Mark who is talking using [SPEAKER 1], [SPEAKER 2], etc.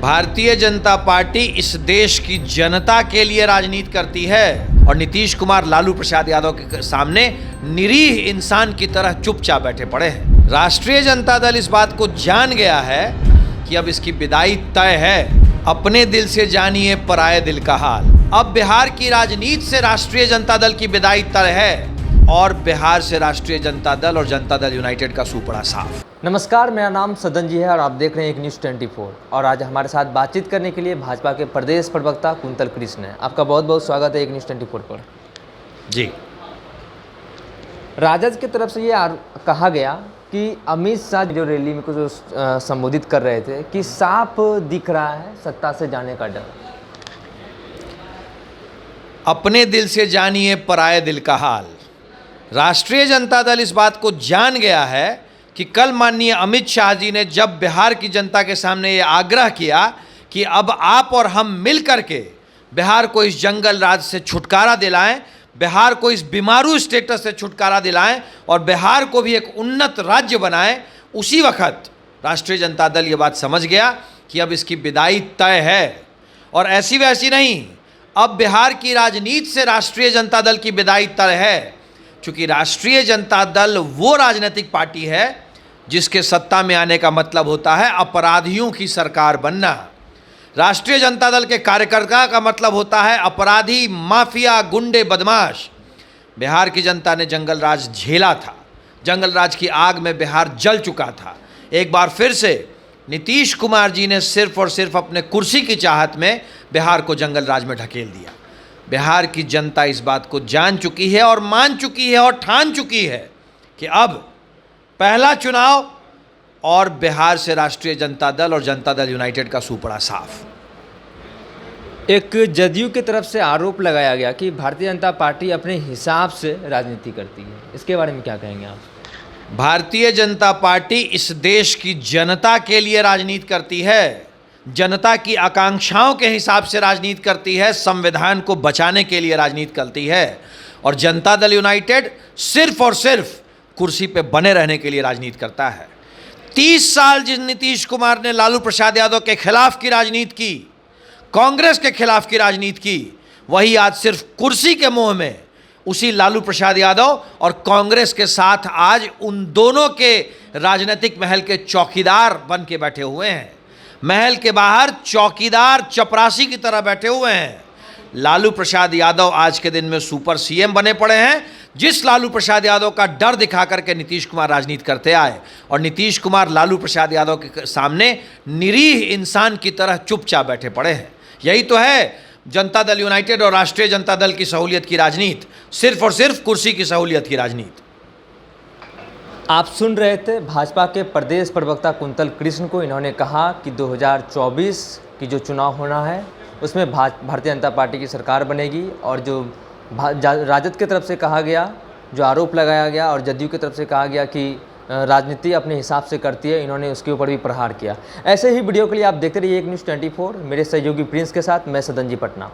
[SPEAKER 1] Bharatiya Janata party इस देश की जनता के लिए राजनीति करती है और नीतीश कुमार लालू प्रसाद यादव के सामने निरीह इंसान की तरह चुपचाप बैठे पड़े हैं। राष्ट्रीय जनता दल इस बात को जान गया है कि अब इसकी विदाई तय है। अपने दिल से जानिए पराये दिल का हाल। अब बिहार की राजनीति से राष्ट्रीय जनता दल की विदाई तय है और बिहार से राष्ट्रीय जनता दल और जनता दल यूनाइटेड का सूपड़ा साफ।
[SPEAKER 2] नमस्कार, मेरा नाम सदन जी है और आप देख रहे हैं एक न्यूज़ 24। और आज हमारे साथ बातचीत करने के लिए भाजपा के प्रदेश प्रवक्ता कुंतल कृष्ण है। आपका बहुत बहुत स्वागत है एक न्यूज़ 24 पर।
[SPEAKER 1] जी,
[SPEAKER 2] राजद की तरफ से ये कहा गया कि अमित शाह जो रैली में कुछ संबोधित कर रहे थे कि साफ दिख रहा है सत्ता से जाने का डर।
[SPEAKER 1] अपने दिल से जानिए पराये दिल का हाल। राष्ट्रीय जनता दल इस बात को जान गया है कि कल माननीय अमित शाह जी ने जब बिहार की जनता के सामने ये आग्रह किया कि अब आप और हम मिल करके बिहार को इस जंगल राज से छुटकारा दिलाएं, बिहार को इस बीमारू स्टेटस से छुटकारा दिलाएं और बिहार को भी एक उन्नत राज्य बनाएं, उसी वक्त राष्ट्रीय जनता दल ये बात समझ गया कि अब इसकी विदाई तय है। और ऐसी वैसी नहीं, अब बिहार की राजनीति से राष्ट्रीय जनता दल की विदाई तय है, क्योंकि राष्ट्रीय जनता दल वो राजनीतिक पार्टी है जिसके सत्ता में आने का मतलब होता है अपराधियों की सरकार बनना। राष्ट्रीय जनता दल के कार्यकर्ता का मतलब होता है अपराधी, माफिया, गुंडे, बदमाश। बिहार की जनता ने जंगल राज झेला था, जंगल राज की आग में बिहार जल चुका था। एक बार फिर से नीतीश कुमार जी ने सिर्फ और सिर्फ अपने कुर्सी की चाहत में बिहार को जंगल राज में ढकेल दिया। बिहार की जनता इस बात को जान चुकी है और मान चुकी है और ठान चुकी है कि अब पहला चुनाव और बिहार से राष्ट्रीय जनता दल और जनता दल यूनाइटेड का सूपड़ा साफ।
[SPEAKER 2] एक जदयू की तरफ से आरोप लगाया गया कि भारतीय जनता पार्टी अपने हिसाब से राजनीति करती है, इसके बारे में क्या कहेंगे आप?
[SPEAKER 1] भारतीय जनता पार्टी इस देश की जनता के लिए राजनीति करती है, जनता की आकांक्षाओं के हिसाब से राजनीति करती है, संविधान को बचाने के लिए राजनीति करती है। और जनता दल यूनाइटेड सिर्फ और सिर्फ कुर्सी पे बने रहने के लिए राजनीति करता है। 30 साल जिस नीतीश कुमार ने लालू प्रसाद यादव के खिलाफ की राजनीति की, कांग्रेस के खिलाफ की राजनीति की, वही आज सिर्फ कुर्सी के मोह में उसी लालू प्रसाद यादव और कांग्रेस के साथ आज उन दोनों के राजनीतिक महल के चौकीदार बन के बैठे हुए हैं। महल के बाहर चौकीदार चपरासी की तरह बैठे हुए हैं। लालू प्रसाद यादव आज के दिन में सुपर सीएम बने पड़े हैं, जिस लालू प्रसाद यादव का डर दिखा करके नीतीश कुमार राजनीति करते आए। और नीतीश कुमार लालू प्रसाद यादव के सामने निरीह इंसान की तरह चुपचाप बैठे पड़े हैं। यही तो है जनता दल यूनाइटेड और राष्ट्रीय जनता दल की सहूलियत की राजनीति, सिर्फ और सिर्फ कुर्सी की सहूलियत की राजनीति।
[SPEAKER 2] आप सुन रहे थे भाजपा के प्रदेश प्रवक्ता कुंतल कृष्ण को। इन्होंने कहा कि 2024 की जो चुनाव होना है उसमें भारतीय जनता पार्टी की सरकार बनेगी। और जो राजद की तरफ से कहा गया, जो आरोप लगाया गया और जदयू की तरफ से कहा गया कि राजनीति अपने हिसाब से करती है, इन्होंने उसके ऊपर भी प्रहार किया। ऐसे ही वीडियो के लिए आप देखते रहिए एक न्यूज़ 24। मेरे सहयोगी प्रिंस के साथ मैं सदन जी, पटना।